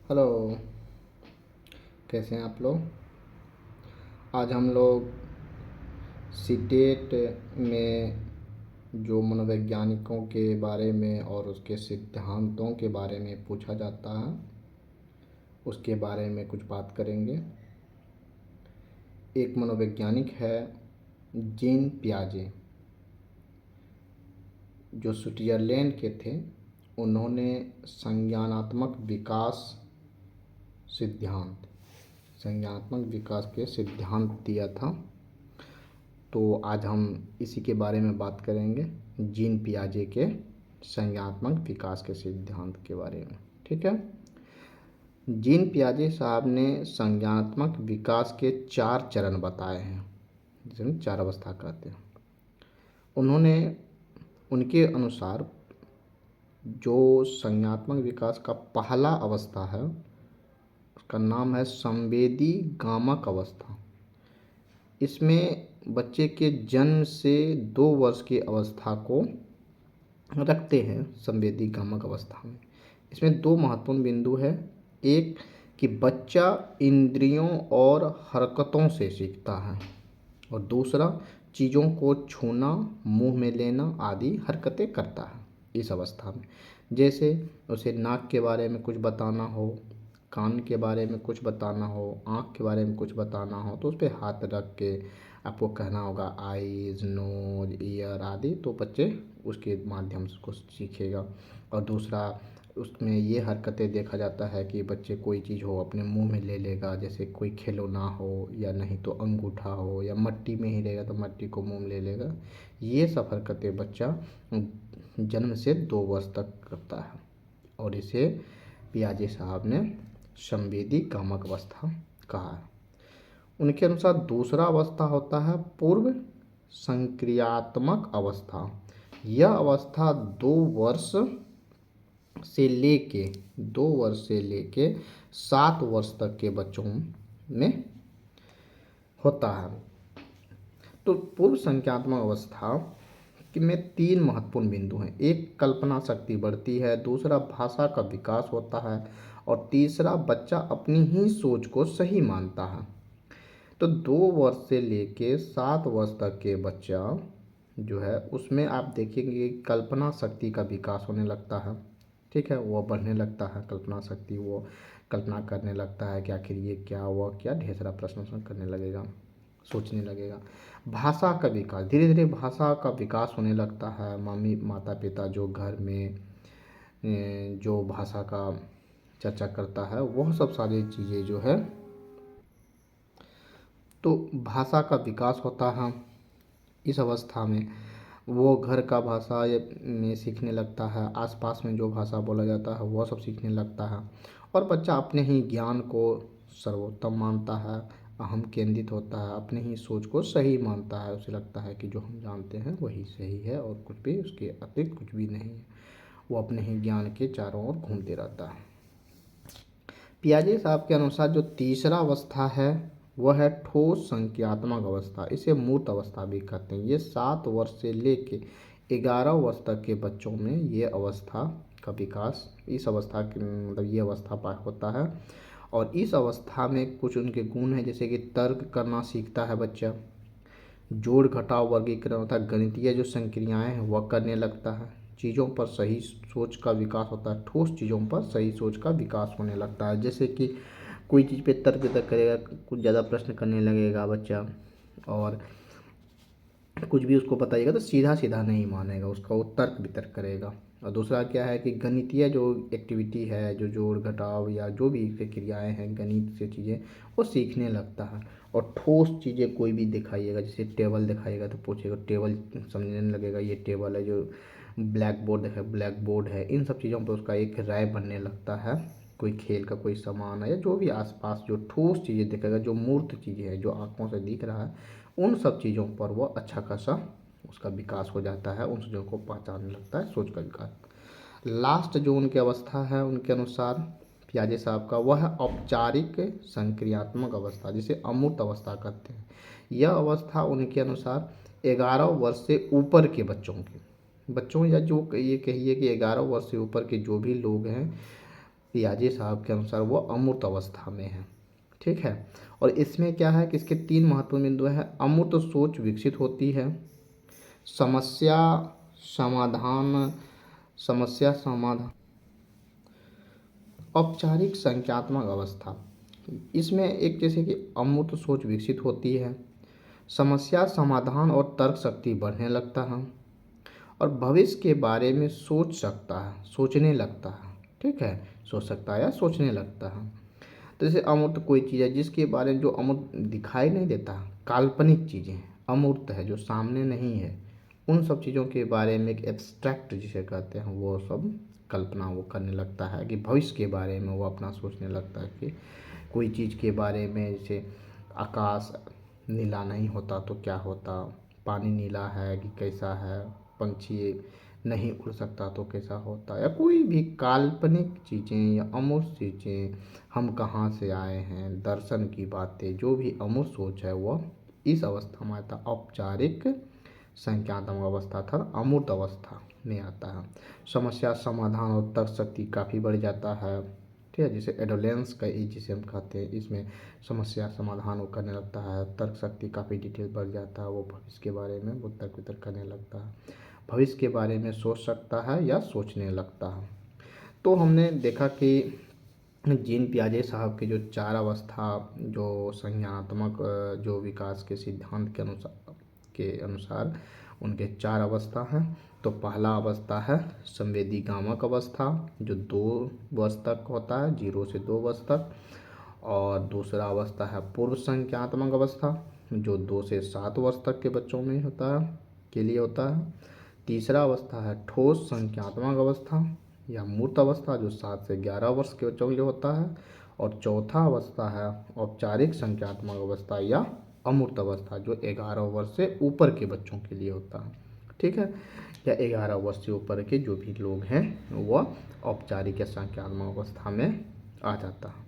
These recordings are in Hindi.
हेलो। कैसे हैं आप लोग? आज हम लोग सीटेट में जो मनोवैज्ञानिकों के बारे में और उसके सिद्धांतों के बारे में पूछा जाता है उसके बारे में कुछ बात करेंगे। एक मनोवैज्ञानिक है जीन पियाजे, जो स्विट्ज़रलैंड के थे। उन्होंने संज्ञानात्मक विकास सिद्धांत संज्ञानात्मक विकास के सिद्धांत दिया था। तो आज हम इसी के बारे में बात करेंगे, जीन पियाजे के संज्ञानात्मक विकास के सिद्धांत के बारे में। ठीक है। जीन पियाजे साहब ने संज्ञानात्मक विकास के 4 चरण बताए हैं, जिसे हम 4 अवस्था कहते हैं। उन्होंने उनके अनुसार जो संज्ञानात्मक विकास का पहला अवस्था है उसका नाम है संवेदी गामक अवस्था। इसमें बच्चे के जन्म से 2 वर्ष की अवस्था को रखते हैं संवेदी गामक अवस्था में। इसमें 2 महत्वपूर्ण बिंदु है। एक कि बच्चा इंद्रियों और हरकतों से सीखता है, और दूसरा चीज़ों को छूना, मुंह में लेना आदि हरकतें करता है इस अवस्था में। जैसे उसे नाक के बारे में कुछ बताना हो, कान के बारे में कुछ बताना हो, आँख के बारे में कुछ बताना हो, तो उस पर हाथ रख के आपको कहना होगा आईज, नोज, ईयर आदि, तो बच्चे उसके माध्यम से कुछ सीखेगा। और दूसरा, उसमें ये हरकतें देखा जाता है कि बच्चे कोई चीज़ हो अपने मुंह में ले लेगा, जैसे कोई खिलौना हो या नहीं तो अंगूठा हो, या मट्टी में ही रहेगा तो मट्टी को मुंह में ले लेगा। ये सब हरकतें बच्चा जन्म से 2 वर्ष तक करता है, और इसे पियाजे साहब ने संवेदी गामक अवस्था कहा है। उनके अनुसार दूसरा अवस्था होता है पूर्व संक्रियात्मक अवस्था। यह अवस्था 2 वर्ष से लेके 7 वर्ष तक के बच्चों में होता है। तो पूर्व संज्ञानात्मक अवस्था में 3 महत्वपूर्ण बिंदु हैं। एक, कल्पना शक्ति बढ़ती है। दूसरा, भाषा का विकास होता है। और तीसरा, बच्चा अपनी ही सोच को सही मानता है। तो 2 वर्ष से लेके 7 वर्ष तक के बच्चा जो है उसमें आप देखेंगे कि कल्पना शक्ति का विकास होने लगता है। ठीक है, वो बढ़ने लगता है कल्पना शक्ति, वो कल्पना करने लगता है कि आखिर ये क्या हुआ, क्या ढेर सारा प्रश्न करने लगेगा, सोचने लगेगा। भाषा का विकास, धीरे धीरे भाषा का विकास होने लगता है। माता पिता जो घर में जो भाषा का चर्चा करता है वह सब सारी चीज़ें जो है, तो भाषा का विकास होता है इस अवस्था में। वो घर का भाषा में सीखने लगता है, आसपास में जो भाषा बोला जाता है वह सब सीखने लगता है, और बच्चा अपने ही ज्ञान को सर्वोत्तम मानता है, अहम केंद्रित होता है, अपने ही सोच को सही मानता है। उसे लगता है कि जो हम जानते हैं वही सही है और कुछ भी उसके अतिरिक्त कुछ भी नहीं है। वो अपने ही ज्ञान के चारों ओर घूमते रहता है। पियाजे साहब के अनुसार जो तीसरा अवस्था है वह है ठोस संज्ञानात्मक अवस्था। इसे मूर्त अवस्था भी कहते हैं। ये 7 वर्ष से लेके 11 वर्ष तक के बच्चों में ये अवस्था का विकास, इस अवस्था के मतलब ये अवस्था होता है। और इस अवस्था में कुछ उनके गुण हैं, जैसे कि तर्क करना सीखता है बच्चा, जोड़ घटाव वर्गीकरण होता है, गणितीय जो संक्रियाएं हैं वह करने लगता है, चीज़ों पर सही सोच का विकास होता है, ठोस चीज़ों पर सही सोच का विकास होने लगता है। जैसे कि कोई चीज़ पे तर्क वितर्क करेगा, कुछ ज़्यादा प्रश्न करने लगेगा बच्चा, और कुछ भी उसको बताइएगा तो सीधा सीधा नहीं मानेगा उसका, वो तर्क वितर्क करेगा। और दूसरा क्या है कि गणितीय जो एक्टिविटी है, जो जोड़ घटाव या जो भी क्रियाएं हैं गणित से चीज़ें, वो सीखने लगता है। और ठोस चीज़ें कोई भी दिखाइएगा, जैसे टेबल दिखाइएगा तो पूछेगा, टेबल समझने लगेगा ये टेबल है। जो ब्लैक बोर्ड है, ब्लैक बोर्ड है, इन सब चीज़ों पर उसका एक राय बनने लगता है। कोई खेल का कोई सामान है या जो भी आसपास जो ठोस चीज़ें दिखेगा, जो मूर्त चीज़ें हैं, जो आँखों से दिख रहा है, उन सब चीज़ों पर वो अच्छा खासा उसका विकास हो जाता है, उन चीज़ों को पहचानने लगता है, सोच का विकास। लास्ट जो उनकी अवस्था है उनके अनुसार पियाजे साहब का, वह है औपचारिक संक्रियात्मक अवस्था, जिसे अमूर्त अवस्था कहते हैं। यह अवस्था उनके अनुसार 11 वर्ष से ऊपर के बच्चों या जो ये कहिए कि 11 वर्ष से ऊपर के जो भी लोग हैं पियाजे साहब के अनुसार वो अमूर्त अवस्था में है। ठीक है। और इसमें क्या है कि इसके 3 महत्वपूर्ण बिंदु हैं। अमूर्त सोच विकसित होती है, समस्या समाधान समस्या समाधान औपचारिक संख्यात्मक अवस्था। इसमें एक जैसे कि अमूर्त सोच विकसित होती है, समस्या समाधान और तर्क शक्ति बढ़ने लगता है, और भविष्य के बारे में सोच सकता है, सोचने लगता है। ठीक है, सोच सकता है या सोचने लगता है। तो जैसे अमूर्त कोई चीज़ है जिसके बारे में, जो अमूर्त दिखाई नहीं देता, काल्पनिक चीज़ें अमूर्त है, जो सामने नहीं है, उन सब चीज़ों के बारे में एक एब्स्ट्रैक्ट जिसे कहते हैं, वो सब कल्पना वो करने लगता है कि भविष्य के बारे में वो अपना सोचने लगता है कि कोई चीज़ के बारे में, जैसे आकाश नीला नहीं होता तो क्या होता, पानी नीला है कि कैसा है, पंछी नहीं उड़ सकता तो कैसा होता, या कोई भी काल्पनिक चीज़ें या अमूर्त चीज़ें, हम कहाँ से आए हैं, दर्शन की बातें, जो भी अमूर्त सोच है वह इस अवस्था में आता, औपचारिक संख्यात्मक अवस्था था, अमूर्त अवस्था में आता है। समस्या समाधान और तर्क शक्ति काफ़ी बढ़ जाता है। ठीक है, जिसे एडोलेंस का एज जिसे हम कहते हैं, इसमें समस्या समाधान वो करने लगता है, तर्क शक्ति काफ़ी डिटेल बढ़ जाता है, वो भविष्य के बारे में वो तर्क वितर्क करने लगता है, भविष्य के बारे में सोच सकता है या सोचने लगता है। तो हमने देखा कि जीन पियाजे साहब के जो 4 अवस्था, जो संज्ञानात्मक जो विकास के सिद्धांत के अनुसार उनके 4 अवस्था हैं। तो पहला अवस्था है संवेदीगामक अवस्था, जो 2 वर्ष तक होता है, 0 से 2 वर्ष तक। और दूसरा अवस्था है पूर्व संख्यात्मक अवस्था, जो 2 से 7 वर्ष तक के बच्चों में होता है, के लिए होता है। तीसरा अवस्था है ठोस संख्यात्मक अवस्था या मूर्त अवस्था, जो 7 से 11 वर्ष के बच्चों के लिए होता है। और चौथा अवस्था है औपचारिक संख्यात्मक अवस्था या अमूर्त अवस्था, जो 11 वर्ष से ऊपर के बच्चों के लिए होता है। ठीक है, या 11 वर्ष से ऊपर के जो भी लोग हैं वह औपचारिक या संख्यात्मक अवस्था में आ जाता है।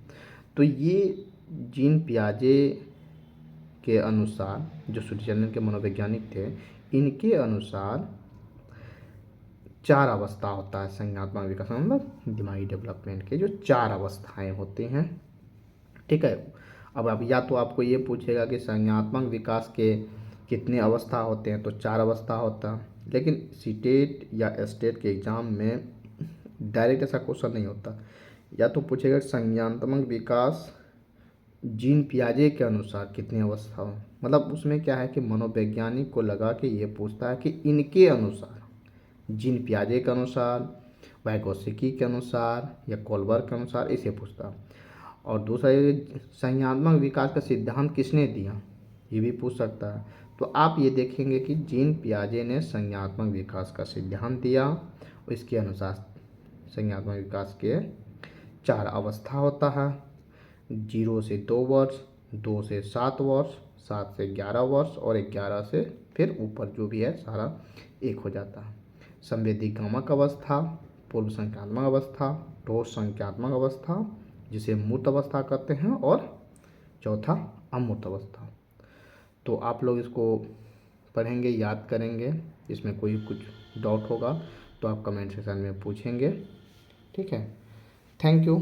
तो ये जीन पियाजे के अनुसार, जो स्विट्जरलैंड के मनोवैज्ञानिक थे, इनके अनुसार 4 अवस्था होता है संज्ञानात्मक विकास, मतलब दिमागी डेवलपमेंट के जो 4 अवस्थाएं होती हैं। ठीक है, अब या तो आपको ये पूछेगा कि संज्ञानात्मक विकास के कितने अवस्था होते हैं, तो 4 अवस्था होता है। लेकिन सीटेट या स्टेट के एग्ज़ाम में डायरेक्ट ऐसा क्वेश्चन नहीं होता, या तो पूछेगा संज्ञानात्मक विकास जीन पियाजे के अनुसार कितनी अवस्था हो, मतलब उसमें क्या है कि मनोवैज्ञानिक को लगा कि ये पूछता है कि इनके अनुसार, जीन पियाजे के अनुसार, वाइगोत्स्की के अनुसार या कोलबर्ग के अनुसार, इसे पूछता। और दूसरा ये संज्ञानात्मक विकास का सिद्धांत किसने दिया, ये भी पूछ सकता है। तो आप ये देखेंगे कि जीन पियाजे ने संज्ञानात्मक विकास का सिद्धांत दिया, और इसके अनुसार संज्ञानात्मक विकास के 4 अवस्था होता है, 0 से 2 वर्ष, 2 से 7 वर्ष, 7 से 11 वर्ष, और 11 से फिर ऊपर जो भी है सारा एक हो जाता है। संवेदीगामक अवस्था, पूर्व संख्यात्मक अवस्था, ठोस संख्यात्मक अवस्था जिसे मूर्त अवस्था कहते हैं, और चौथा अमूर्त अवस्था। तो आप लोग इसको पढ़ेंगे, याद करेंगे, इसमें कोई कुछ डाउट होगा तो आप कमेंट सेक्शन में पूछेंगे। ठीक है, थैंक यू।